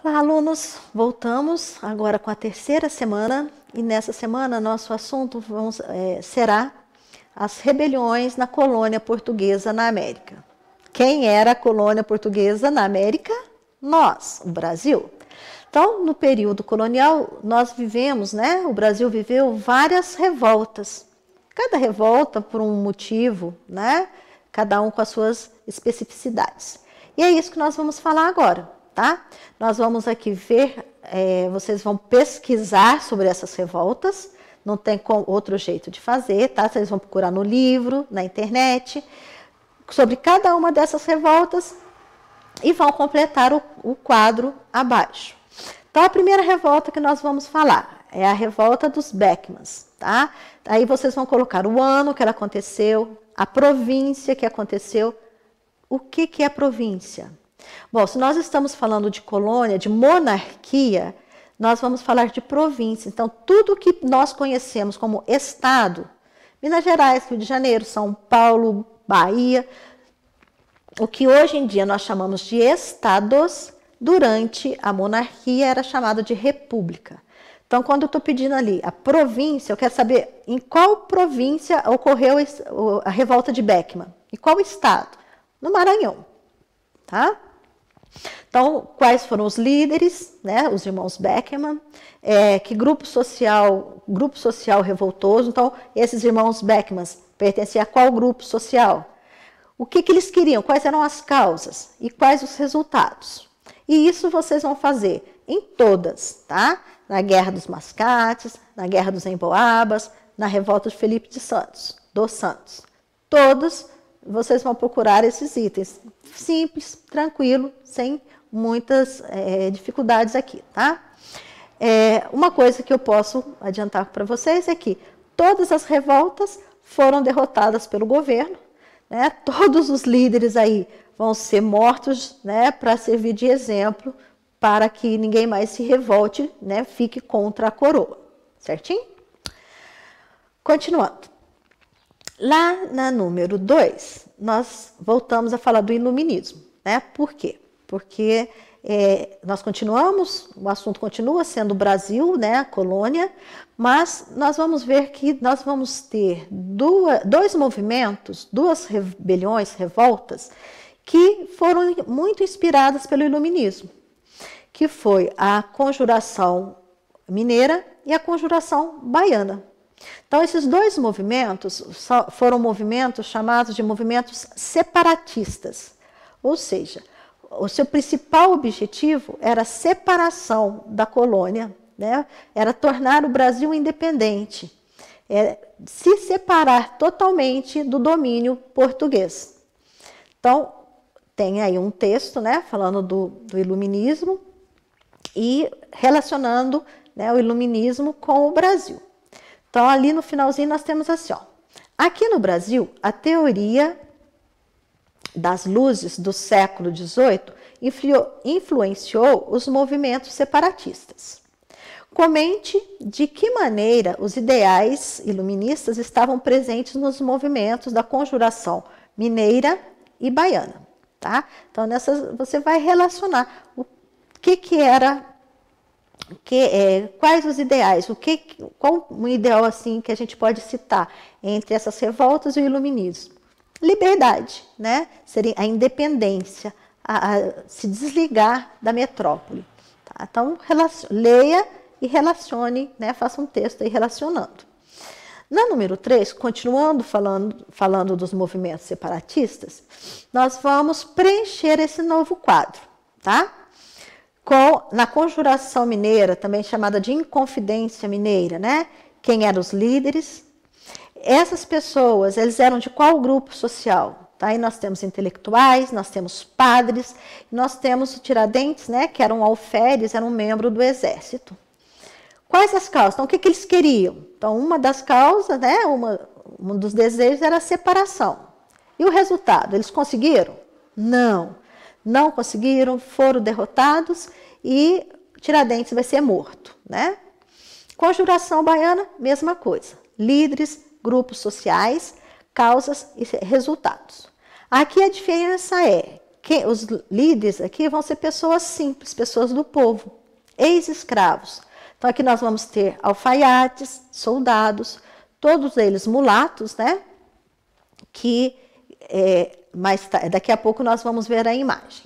Olá, alunos! Voltamos agora com a terceira semana e nessa semana nosso assunto será as rebeliões na colônia portuguesa na América. Quem era a colônia portuguesa na América? Nós, o Brasil. Então, no período colonial, nós vivemos, o Brasil viveu várias revoltas. Cada revolta por um motivo, cada um com as suas especificidades. E é isso que nós vamos falar agora, tá? Nós vamos aqui ver, vocês vão pesquisar sobre essas revoltas, não tem outro jeito de fazer, tá? Vocês vão procurar no livro, na internet, sobre cada uma dessas revoltas e vão completar o quadro abaixo. Então, a primeira revolta que nós vamos falar é a revolta dos Beckmans, tá? Aí vocês vão colocar o ano que ela aconteceu, a província que aconteceu. O que é província? Bom, se nós estamos falando de colônia, de monarquia, nós vamos falar de província. Então, tudo que nós conhecemos como estado, Minas Gerais, Rio de Janeiro, São Paulo, Bahia, o que hoje em dia nós chamamos de estados, durante a monarquia era chamado de república. Então, quando eu estou pedindo ali a província, eu quero saber em qual província ocorreu a revolta de Beckman. Em qual estado? No Maranhão, tá? Então, quais foram os líderes, os irmãos Beckman, que grupo social revoltoso. Então, esses irmãos Beckman pertenciam a qual grupo social? O que eles queriam? Quais eram as causas? E quais os resultados? E isso vocês vão fazer em todas, tá? Na Guerra dos Mascates, na Guerra dos Emboabas, na Revolta de Felipe dos Santos. Todos vocês vão procurar esses itens. Simples, tranquilo, sem muitas dificuldades aqui, tá? Uma coisa que eu posso adiantar para vocês é que todas as revoltas foram derrotadas pelo governo, Todos os líderes aí vão ser mortos, para servir de exemplo para que ninguém mais se revolte, fique contra a coroa, certinho? Continuando. Lá na número 2, nós voltamos a falar do iluminismo, Por quê? Porque nós continuamos, o assunto continua sendo o Brasil, a colônia, mas nós vamos ver que nós vamos ter dois movimentos, duas rebeliões, revoltas, que foram muito inspiradas pelo iluminismo, que foi a Conjuração Mineira e a Conjuração Baiana. Então, esses dois movimentos foram movimentos chamados de movimentos separatistas, ou seja, o seu principal objetivo era a separação da colônia, era tornar o Brasil independente, se separar totalmente do domínio português. Então, tem aí um texto, falando do iluminismo e relacionando o iluminismo com o Brasil. Então, ali no finalzinho nós temos assim, ó. Aqui no Brasil, a teoria das luzes do século XVIII influenciou os movimentos separatistas. Comente de que maneira os ideais iluministas estavam presentes nos movimentos da Conjuração Mineira e Baiana, tá? Então, você vai relacionar o que era, quais os ideais, qual um ideal assim que a gente pode citar entre essas revoltas e o iluminismo? Liberdade, seria a independência, a se desligar da metrópole. Tá? Então, leia e relacione, faça um texto aí relacionando. Na número 3, continuando falando dos movimentos separatistas, nós vamos preencher esse novo quadro, tá? Na Conjuração Mineira, também chamada de Inconfidência Mineira, Quem eram os líderes? Essas pessoas, eles eram de qual grupo social? Tá? Aí nós temos intelectuais, nós temos padres, nós temos o Tiradentes, que eram alferes, era um membro do exército. Quais as causas? Então, o que eles queriam? Então, uma das causas, um dos desejos era a separação. E o resultado? Eles conseguiram? Não conseguiram, foram derrotados e Tiradentes vai ser morto, Conjuração Baiana, mesma coisa. Líderes, grupos sociais, causas e resultados. Aqui a diferença é os líderes aqui vão ser pessoas simples, pessoas do povo, ex-escravos. Então aqui nós vamos ter alfaiates, soldados, todos eles mulatos, né? Que daqui a pouco nós vamos ver a imagem,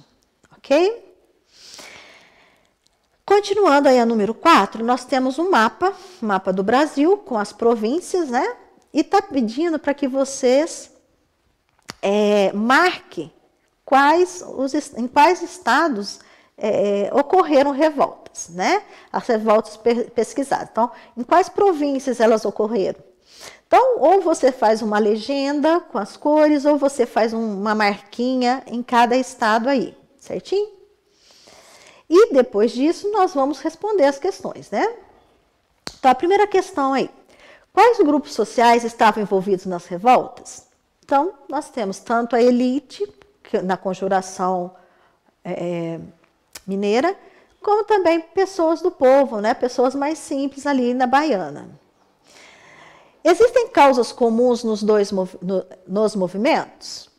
ok? Continuando aí a número 4, nós temos um mapa do Brasil com as províncias, né? E está pedindo para que vocês marquem em quais estados ocorreram revoltas, né? As revoltas pesquisadas. Então, em quais províncias elas ocorreram? Então, ou você faz uma legenda com as cores, ou você faz uma marquinha em cada estado aí, certinho? E depois disso, nós vamos responder as questões, né? Então, a primeira questão aí. Quais grupos sociais estavam envolvidos nas revoltas? Então, nós temos tanto a elite, na conjuração mineira, como também pessoas do povo, né? Pessoas mais simples ali na Baiana. Existem causas comuns nos movimentos?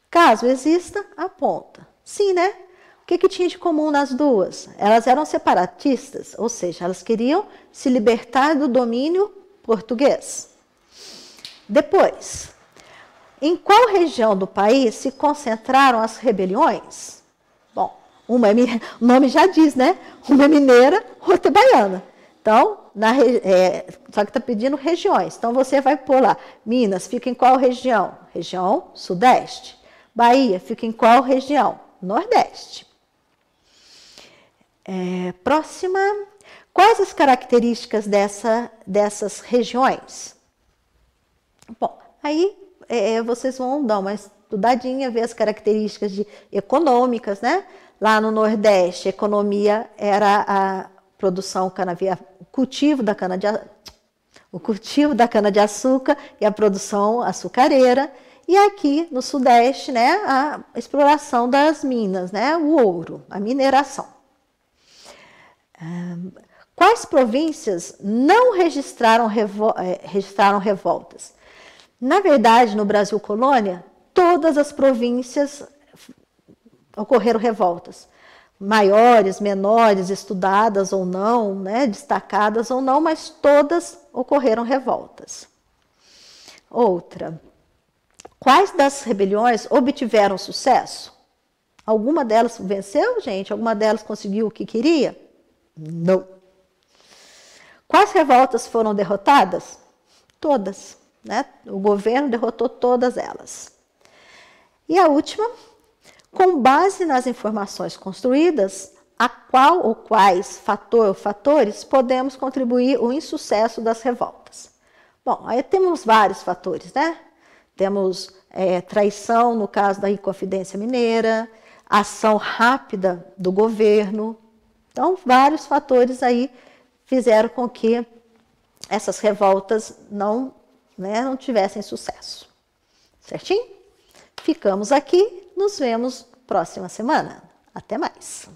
Caso exista, aponta. Sim, né? O que tinha de comum nas duas? Elas eram separatistas, ou seja, elas queriam se libertar do domínio português. Depois, em qual região do país se concentraram as rebeliões? Bom, o nome já diz, né? Uma é mineira, outra é baiana. Então, só que está pedindo regiões. Então, você vai pôr lá, Minas fica em qual região? Região Sudeste. Bahia fica em qual região? Nordeste. Próxima. Quais as características dessas regiões? Bom, aí vocês vão dar uma estudadinha, ver as características econômicas, né? Lá no Nordeste, a economia era a produção o cultivo da cana-de-açúcar e a produção açucareira. E aqui no Sudeste, né, a exploração das minas, né, o ouro, a mineração. Quais províncias não registraram revoltas? Na verdade, no Brasil colônia, todas as províncias ocorreram revoltas. Maiores, menores, estudadas ou não, né, destacadas ou não, mas todas ocorreram revoltas. Outra. Quais das rebeliões obtiveram sucesso? Alguma delas venceu, gente? Alguma delas conseguiu o que queria? Não. Quais revoltas foram derrotadas? Todas, né? O governo derrotou todas elas. E a última, com base nas informações construídas, a qual ou quais fatores podemos contribuir o insucesso das revoltas? Bom, aí temos vários fatores, né? Temos traição, no caso da Inconfidência Mineira, ação rápida do governo. Então, vários fatores aí fizeram com que essas revoltas não tivessem sucesso. Certinho? Ficamos aqui, nos vemos próxima semana. Até mais!